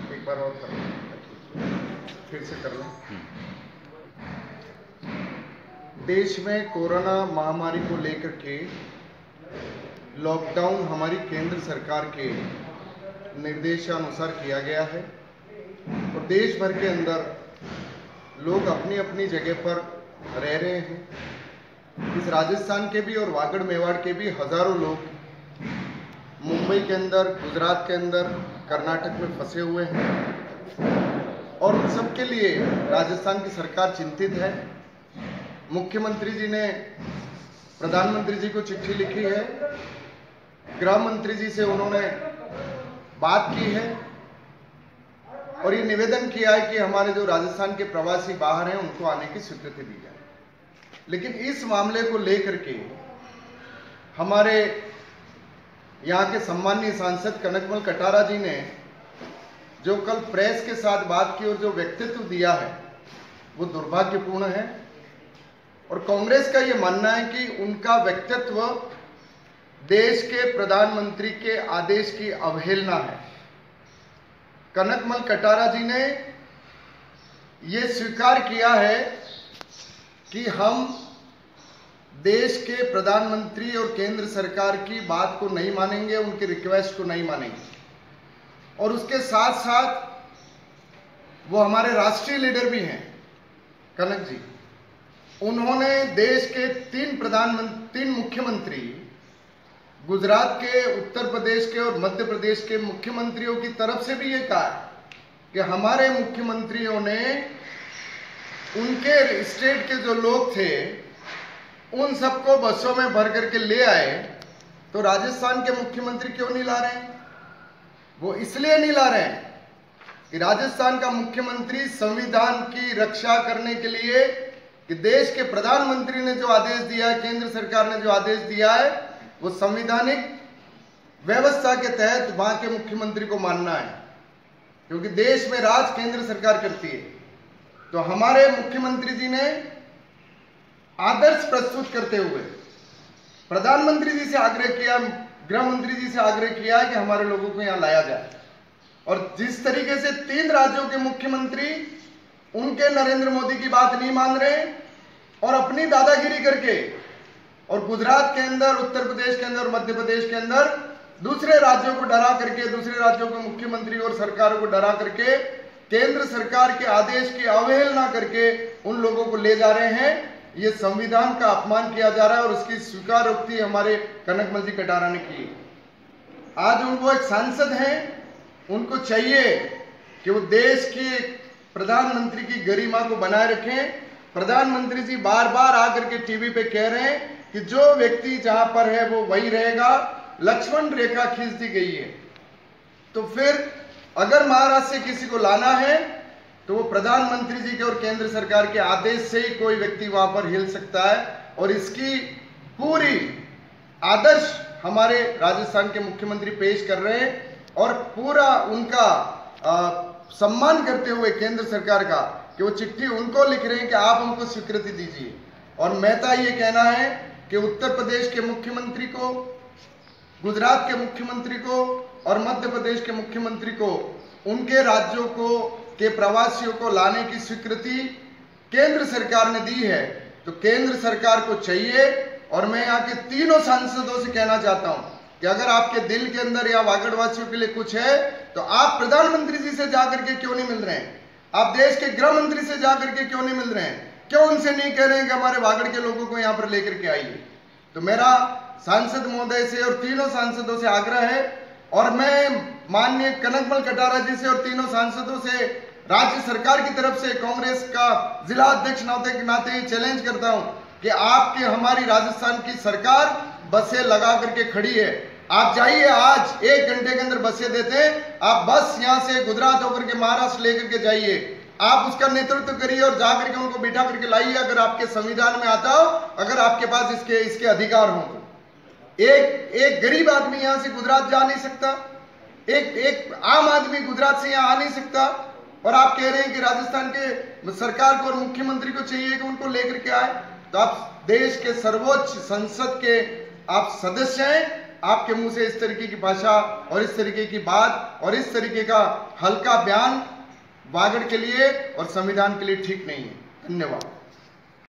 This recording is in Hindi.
एक बार और फिर से कर लें। देश में कोरोना महामारी को लेकर के लॉकडाउन हमारी केंद्र सरकार के निर्देशानुसार किया गया है और देश भर के अंदर लोग अपनी अपनी जगह पर रह रहे हैं। इस राजस्थान के भी और वागड़ मेवाड़ के भी हजारों लोग मुंबई के अंदर, गुजरात के अंदर, कर्नाटक में फंसे हुए हैं और उन सब के लिए राजस्थान की सरकार चिंतित है। मुख्यमंत्री जी ने प्रधानमंत्री जी को चिट्ठी लिखी है, गृह मंत्री जी से उन्होंने बात की है और ये निवेदन किया है कि हमारे जो राजस्थान के प्रवासी बाहर हैं उनको आने की स्वीकृति दी जाए। लेकिन इस मामले को लेकर के हमारे यहाँ के सम्मानीय सांसद कनकमल कटारा जी ने जो कल प्रेस के साथ बात की और जो व्यक्तित्व दिया है वो दुर्भाग्यपूर्ण है और कांग्रेस का ये मानना है कि उनका व्यक्तित्व देश के प्रधानमंत्री के आदेश की अवहेलना है। कनकमल कटारा जी ने ये स्वीकार किया है कि हम देश के प्रधानमंत्री और केंद्र सरकार की बात को नहीं मानेंगे, उनकी रिक्वेस्ट को नहीं मानेंगे और उसके साथ साथ वो हमारे राष्ट्रीय लीडर भी हैं कनक जी। उन्होंने देश के तीन मुख्यमंत्री, गुजरात के, उत्तर प्रदेश के और मध्य प्रदेश के मुख्यमंत्रियों की तरफ से भी ये कहा कि हमारे मुख्यमंत्रियों ने उनके स्टेट के जो लोग थे उन सबको बसों में भर करके ले आए, तो राजस्थान के मुख्यमंत्री क्यों नहीं ला रहे हैं? वो इसलिए नहीं ला रहे हैं कि राजस्थान का मुख्यमंत्री संविधान की रक्षा करने के लिए कि देश के प्रधानमंत्री ने जो आदेश दिया है, केंद्र सरकार ने जो आदेश दिया है, वो संवैधानिक व्यवस्था के तहत वहां के मुख्यमंत्री को मानना है, क्योंकि देश में राज केंद्र सरकार करती है। तो हमारे मुख्यमंत्री जी ने आदर्श प्रस्तुत करते हुए प्रधानमंत्री जी से आग्रह किया, गृह मंत्री जी से आग्रह किया कि हमारे लोगों को यहां लाया जाए। और जिस तरीके से 3 राज्यों के मुख्यमंत्री उनके नरेंद्र मोदी की बात नहीं मान रहे और अपनी दादागिरी करके और गुजरात के अंदर, उत्तर प्रदेश के अंदर, मध्य प्रदेश के अंदर दूसरे राज्यों को डरा करके, दूसरे राज्यों के मुख्यमंत्री और सरकारों को डरा करके केंद्र सरकार के आदेश की अवहेलना करके उन लोगों को ले जा रहे हैं, ये संविधान का अपमान किया जा रहा है और उसकी स्वीकारोक्ति हमारे कनकमल जी कटारा ने की। आज उनको एक सांसद हैं, उनको चाहिए कि वो देश की प्रधानमंत्री की गरिमा को बनाए रखें। प्रधानमंत्री जी बार बार आकर के टीवी पे कह रहे हैं कि जो व्यक्ति जहां पर है वो वही रहेगा, लक्ष्मण रेखा खींच दी गई है। तो फिर अगर महाराष्ट्र से किसी को लाना है तो वो प्रधानमंत्री जी के और केंद्र सरकार के आदेश से ही कोई व्यक्ति वहां पर हिल सकता है और इसकी पूरी आदर्श हमारे राजस्थान के मुख्यमंत्री पेश कर रहे हैं और पूरा उनका सम्मान करते हुए केंद्र सरकार का कि वो चिट्ठी उनको लिख रहे हैं कि आप हमको स्वीकृति दीजिए। और मेहता ये कहना है कि उत्तर प्रदेश के मुख्यमंत्री को, गुजरात के मुख्यमंत्री को और मध्य प्रदेश के मुख्यमंत्री को उनके राज्यों को के प्रवासियों को लाने की स्वीकृति केंद्र सरकार ने दी है। तो केंद्र सरकार को चाहिए और मैं यहाँ के तीनों सांसदों से कहना चाहता हूं कि अगर आपके दिल के अंदर या वागड़वासियों के लिए कुछ है तो आप प्रधानमंत्री जी से जाकर के क्यों नहीं मिल रहे हैं? आप देश के गृह मंत्री से जाकर के क्यों नहीं मिल रहे हैं? क्यों उनसे नहीं कह रहे हैं कि हमारे वागड़ के लोगों को यहाँ पर लेकर के आइए? तो मेरा सांसद महोदय से और तीनों सांसदों से आग्रह है और मैं माननीय कनकमल कटारा जी से और तीनों सांसदों से राज्य सरकार की तरफ से कांग्रेस का जिला अध्यक्ष के नाते चैलेंज करता हूं कि आपकी हमारी राजस्थान की सरकार बसें लगा करके खड़ी है। आप जाइए, आज 1 घंटे के अंदर बसें देते हैं, आप बस यहां से गुजरात होकर के महाराष्ट्र लेकर के जाइए, आप उसका नेतृत्व करिए और जाकर के उनको बिठा करके लाइए। अगर आपके संविधान में आता हो, अगर आपके पास इसके अधिकार हो तो एक गरीब आदमी यहां से गुजरात जा नहीं सकता, एक आम आदमी गुजरात से यहां आ नहीं सकता और आप कह रहे हैं कि राजस्थान के सरकार को और मुख्यमंत्री को चाहिए कि उनको लेकर के आए। तो आप देश के सर्वोच्च संसद के आप सदस्य हैं, आपके मुंह से इस तरीके की भाषा और इस तरीके की बात और इस तरीके का हल्का बयान वागड़ के लिए और संविधान के लिए ठीक नहीं है। धन्यवाद।